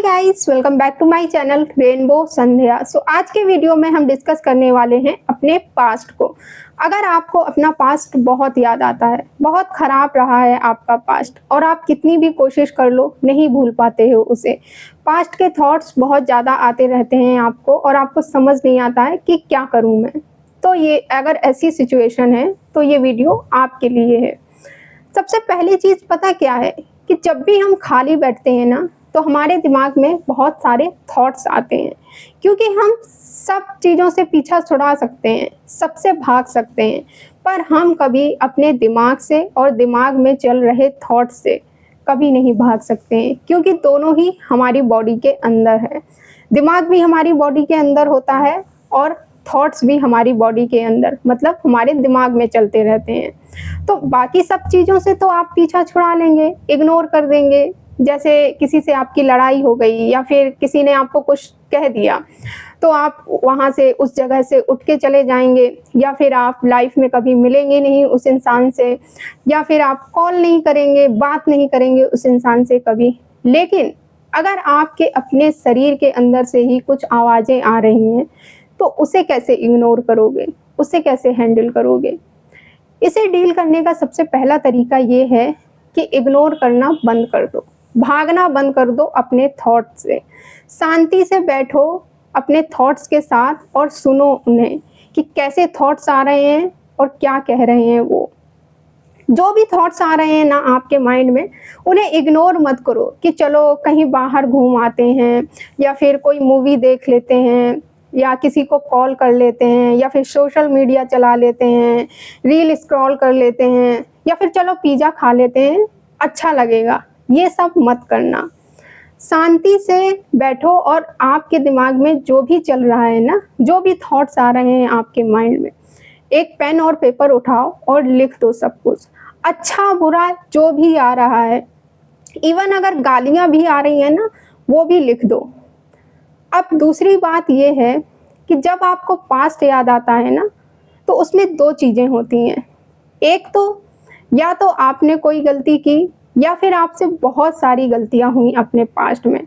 Hi guys, welcome back to my channel rainbow Sandhya. आज के video में हम डिस्कस करने वाले हैं अपने पास्ट को। अगर आपको अपना पास्ट बहुत याद आता है, बहुत खराब रहा है आपका पास्ट और आप कितनी भी कोशिश कर लो नहीं भूल पाते हो उसे, पास्ट के थॉट्स बहुत ज़्यादा आते रहते हैं आपको और आपको समझ नहीं आता है कि क्या करूँ मैं, तो ये अगर ऐसी सिचुएशन है तो ये वीडियो आपके लिए है। सबसे पहली चीज़ पता क्या है कि जब भी हम खाली बैठते हैं ना तो हमारे दिमाग में बहुत सारे थॉट्स आते हैं, क्योंकि हम सब चीज़ों से पीछा छुड़ा सकते हैं, सबसे भाग सकते हैं, पर हम कभी अपने दिमाग से और दिमाग में चल रहे थॉट्स से कभी नहीं भाग सकते हैं, क्योंकि दोनों ही हमारी बॉडी के अंदर है। दिमाग भी हमारी बॉडी के अंदर होता है और थॉट्स भी हमारी बॉडी के अंदर, मतलब हमारे दिमाग में चलते रहते हैं। तो बाकी सब चीज़ों से तो आप पीछा छुड़ा लेंगे, इग्नोर कर देंगे। जैसे किसी से आपकी लड़ाई हो गई या फिर किसी ने आपको कुछ कह दिया तो आप वहाँ से उस जगह से उठ के चले जाएंगे, या फिर आप लाइफ में कभी मिलेंगे नहीं उस इंसान से, या फिर आप कॉल नहीं करेंगे, बात नहीं करेंगे उस इंसान से कभी। लेकिन अगर आपके अपने शरीर के अंदर से ही कुछ आवाज़ें आ रही हैं तो उसे कैसे इग्नोर करोगे, उसे कैसे हैंडल करोगे? इसे डील करने का सबसे पहला तरीका ये है कि इग्नोर करना बंद कर दो, भागना बंद कर दो अपने थॉट्स से। शांति से बैठो अपने थॉट्स के साथ और सुनो उन्हें कि कैसे थॉट्स आ रहे हैं और क्या कह रहे हैं। वो जो भी थॉट्स आ रहे हैं ना आपके माइंड में, उन्हें इग्नोर मत करो कि चलो कहीं बाहर घूम आते हैं, या फिर कोई मूवी देख लेते हैं, या किसी को कॉल कर लेते हैं, या फिर सोशल मीडिया चला लेते हैं, रील स्क्रॉल कर लेते हैं, या फिर चलो पिज़्ज़ा खा लेते हैं, अच्छा लगेगा। ये सब मत करना। शांति से बैठो और आपके दिमाग में जो भी चल रहा है ना, जो भी थॉट्स आ रहे हैं आपके माइंड में, एक पेन और पेपर उठाओ और लिख दो सब कुछ, अच्छा बुरा जो भी आ रहा है। इवन अगर गालियाँ भी आ रही हैं ना, वो भी लिख दो। अब दूसरी बात ये है कि जब आपको पास्ट याद आता है ना तो उसमें दो चीज़ें होती हैं। एक तो या तो आपने कोई गलती की या फिर आपसे बहुत सारी गलतियां हुई अपने पास्ट में।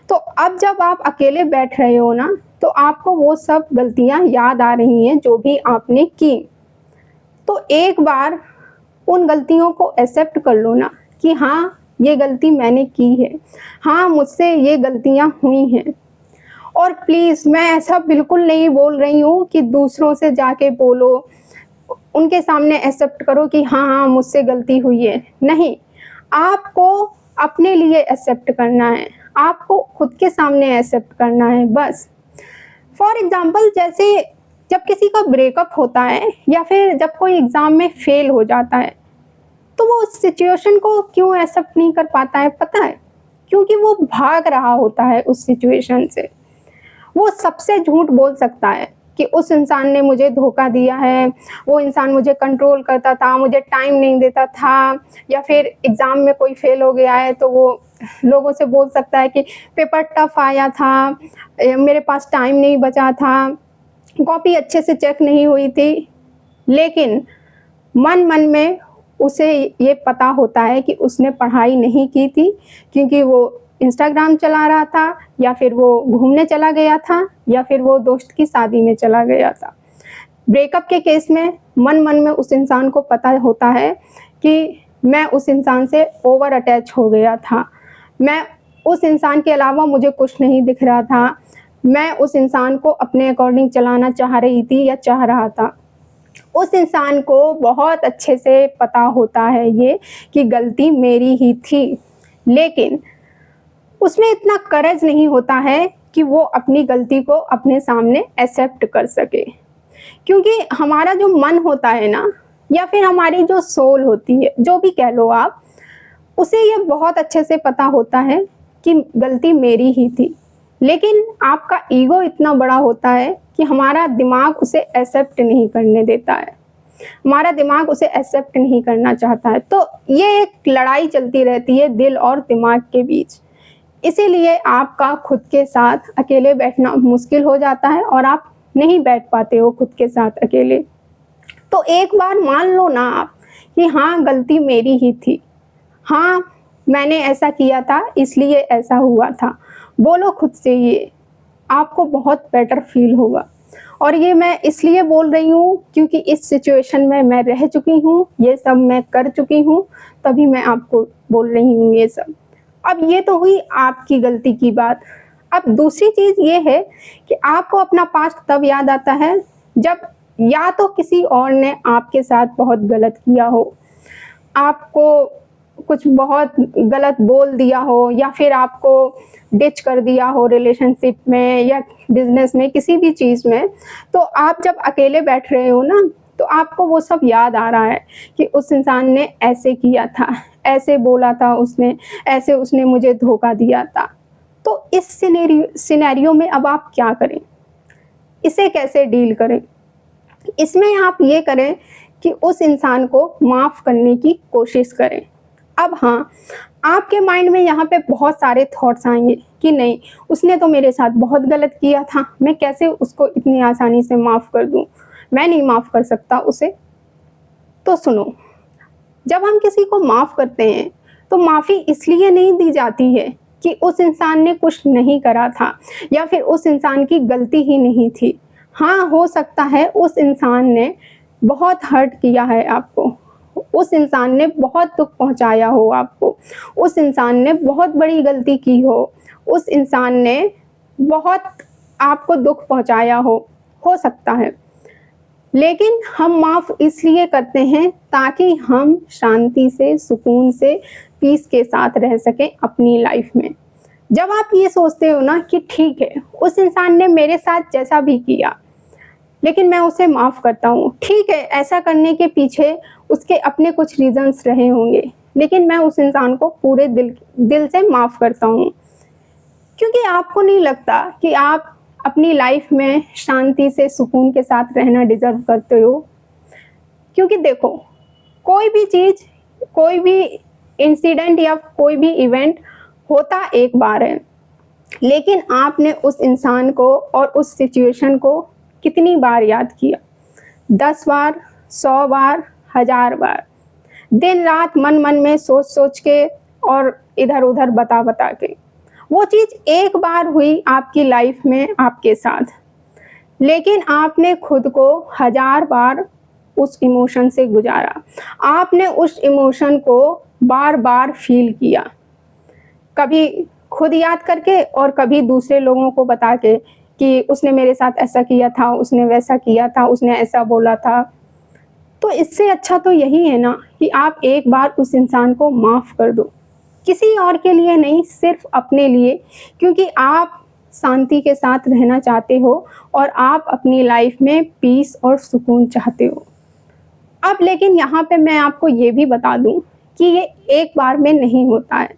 तो अब जब आप अकेले बैठ रहे हो ना तो आपको वो सब गलतियां याद आ रही हैं जो भी आपने की। तो एक बार उन गलतियों को एक्सेप्ट कर लो ना कि हाँ ये गलती मैंने की है, हाँ मुझसे ये गलतियां हुई हैं। और प्लीज़ मैं ऐसा बिल्कुल नहीं बोल रही हूँ कि दूसरों से जाके बोलो, उनके सामने एक्सेप्ट करो कि हाँ हाँ मुझसे गलती हुई है। नहीं, आपको अपने लिए एक्सेप्ट करना है, आपको खुद के सामने एक्सेप्ट करना है बस। फॉर एग्जाम्पल, जैसे जब किसी का ब्रेकअप होता है या फिर जब कोई एग्ज़ाम में फेल हो जाता है तो वो उस सिचुएशन को क्यों एक्सेप्ट नहीं कर पाता है पता है? क्योंकि वो भाग रहा होता है उस सिचुएशन से। वो सबसे झूठ बोल सकता है कि उस इंसान ने मुझे धोखा दिया है, वो इंसान मुझे कंट्रोल करता था, मुझे टाइम नहीं देता था, या फिर एग्ज़ाम में कोई फेल हो गया है तो वो लोगों से बोल सकता है कि पेपर टफ आया था, मेरे पास टाइम नहीं बचा था, कॉपी अच्छे से चेक नहीं हुई थी। लेकिन मन मन में उसे ये पता होता है कि उसने पढ़ाई नहीं की थी, क्योंकि वो इंस्टाग्राम चला रहा था, या फिर वो घूमने चला गया था, या फिर वो दोस्त की शादी में चला गया था। ब्रेकअप के केस में मन मन में उस इंसान को पता होता है कि मैं उस इंसान से ओवर अटैच हो गया था, मैं उस इंसान के अलावा मुझे कुछ नहीं दिख रहा था, मैं उस इंसान को अपने अकॉर्डिंग चलाना चाह रही थी या चाह रहा था। उस इंसान को बहुत अच्छे से पता होता है ये कि गलती मेरी ही थी, लेकिन उसमें इतना करेज नहीं होता है कि वो अपनी गलती को अपने सामने एक्सेप्ट कर सके। क्योंकि हमारा जो मन होता है ना, या फिर हमारी जो सोल होती है, जो भी कह लो आप, उसे ये बहुत अच्छे से पता होता है कि गलती मेरी ही थी। लेकिन आपका ईगो इतना बड़ा होता है कि हमारा दिमाग उसे एक्सेप्ट नहीं करने देता है, हमारा दिमाग उसे एक्सेप्ट नहीं करना चाहता है। तो ये एक लड़ाई चलती रहती है दिल और दिमाग के बीच। इसीलिए आपका खुद के साथ अकेले बैठना मुश्किल हो जाता है और आप नहीं बैठ पाते हो खुद के साथ अकेले। तो एक बार मान लो ना आप कि हाँ गलती मेरी ही थी, हाँ मैंने ऐसा किया था इसलिए ऐसा हुआ था। बोलो खुद से ये, आपको बहुत बेटर फील होगा। और ये मैं इसलिए बोल रही हूँ क्योंकि इस सिचुएशन में मैं रह चुकी हूँ, ये सब मैं कर चुकी हूँ, तभी मैं आपको बोल रही हूँ ये सब। अब ये तो हुई आपकी गलती की बात। अब दूसरी चीज़ ये है कि आपको अपना पास्ट तब याद आता है जब या तो किसी और ने आपके साथ बहुत गलत किया हो, आपको कुछ बहुत गलत बोल दिया हो, या फिर आपको डिच कर दिया हो रिलेशनशिप में या बिजनेस में, किसी भी चीज़ में। तो आप जब अकेले बैठ रहे हो ना, तो आपको वो सब याद आ रहा है कि उस इंसान ने ऐसे किया था, ऐसे बोला था उसने, ऐसे उसने मुझे धोखा दिया था। तो इस सिनेरियो में अब आप क्या करें, इसे कैसे डील करें? इसमें आप ये करें कि उस इंसान को माफ़ करने की कोशिश करें। अब हाँ, आपके माइंड में यहाँ पे बहुत सारे थॉट्स आएंगे कि नहीं, उसने तो मेरे साथ बहुत गलत किया था, मैं कैसे उसको इतनी आसानी से माफ़ कर दूँ, मैं नहीं माफ़ कर सकता उसे। तो सुनो, जब हम किसी को माफ़ करते हैं तो माफ़ी इसलिए नहीं दी जाती है कि उस इंसान ने कुछ नहीं करा था या फिर उस इंसान की गलती ही नहीं थी। हाँ, हो सकता है उस इंसान ने बहुत हर्ट किया है आपको, उस इंसान ने बहुत दुख पहुंचाया हो आपको, उस इंसान ने बहुत बड़ी गलती की उस इंसान ने बहुत आपको दुख पहुंचाया हो सकता है। लेकिन हम माफ़ इसलिए करते हैं ताकि हम शांति से, सुकून से, पीस के साथ रह सकें अपनी लाइफ में। जब आप ये सोचते हो ना कि ठीक है, उस इंसान ने मेरे साथ जैसा भी किया, लेकिन मैं उसे माफ़ करता हूँ। ठीक है, ऐसा करने के पीछे उसके अपने कुछ रीज़न्स रहे होंगे, लेकिन मैं उस इंसान को पूरे दिल से माफ़ करता हूँ। क्योंकि आपको नहीं लगता कि आप अपनी लाइफ में शांति से, सुकून के साथ रहना डिज़र्व करते हो? क्योंकि देखो, कोई भी चीज़, कोई भी इंसिडेंट या कोई भी इवेंट होता एक बार है, लेकिन आपने उस इंसान को और उस सिचुएशन को कितनी बार याद किया? 10 बार, 100 बार, 1000 बार, दिन रात मन मन में सोच सोच के और इधर उधर बता बता के। वो चीज़ एक बार हुई आपकी लाइफ में आपके साथ, लेकिन आपने खुद को 1000 बार उस इमोशन से गुजारा। आपने उस इमोशन को बार बार फील किया, कभी खुद याद करके और कभी दूसरे लोगों को बता के कि उसने मेरे साथ ऐसा किया था, उसने वैसा किया था, उसने ऐसा बोला था। तो इससे अच्छा तो यही है ना कि आप एक बार उस इंसान को माफ़ कर दो, किसी और के लिए नहीं, सिर्फ अपने लिए, क्योंकि आप शांति के साथ रहना चाहते हो और आप अपनी लाइफ में पीस और सुकून चाहते हो। अब लेकिन यहाँ पे मैं आपको ये भी बता दूँ कि ये एक बार में नहीं होता है,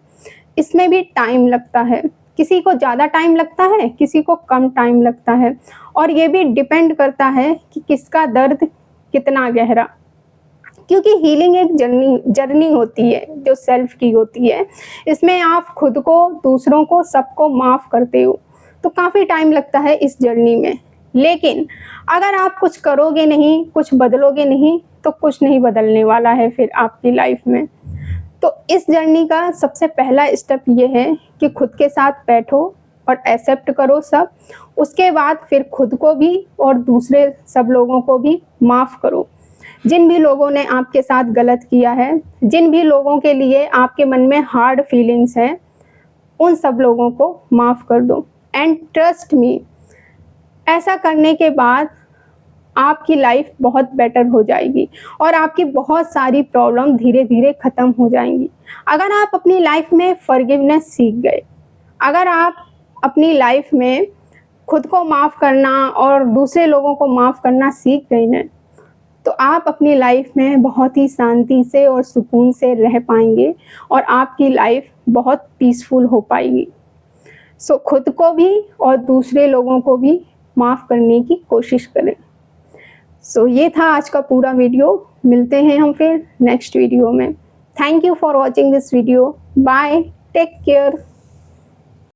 इसमें भी टाइम लगता है। किसी को ज़्यादा टाइम लगता है, किसी को कम टाइम लगता है, और ये भी डिपेंड करता है कि किसका दर्द कितना गहरा। क्योंकि हीलिंग एक जर्नी होती है जो सेल्फ की होती है। इसमें आप खुद को, दूसरों को, सबको माफ़ करते हो, तो काफ़ी टाइम लगता है इस जर्नी में। लेकिन अगर आप कुछ करोगे नहीं, कुछ बदलोगे नहीं, तो कुछ नहीं बदलने वाला है फिर आपकी लाइफ में। तो इस जर्नी का सबसे पहला स्टेप ये है कि खुद के साथ बैठो और एक्सेप्ट करो सब। उसके बाद फिर खुद को भी और दूसरे सब लोगों को भी माफ़ करो। जिन भी लोगों ने आपके साथ गलत किया है, जिन भी लोगों के लिए आपके मन में हार्ड फीलिंग्स हैं, उन सब लोगों को माफ़ कर दो। एंड ट्रस्ट मी, ऐसा करने के बाद आपकी लाइफ बहुत बेटर हो जाएगी और आपकी बहुत सारी प्रॉब्लम धीरे धीरे ख़त्म हो जाएंगी। अगर आप अपनी लाइफ में फॉरगिवनेस सीख गए, अगर आप अपनी लाइफ में खुद को माफ़ करना और दूसरे लोगों को माफ़ करना सीख गए ना, तो आप अपनी लाइफ में बहुत ही शांति से और सुकून से रह पाएंगे और आपकी लाइफ बहुत पीसफुल हो पाएगी। सो खुद को भी और दूसरे लोगों को भी माफ़ करने की कोशिश करें। सो ये था आज का पूरा वीडियो। मिलते हैं हम फिर नेक्स्ट वीडियो में। Thank you for watching this video. Bye, take care.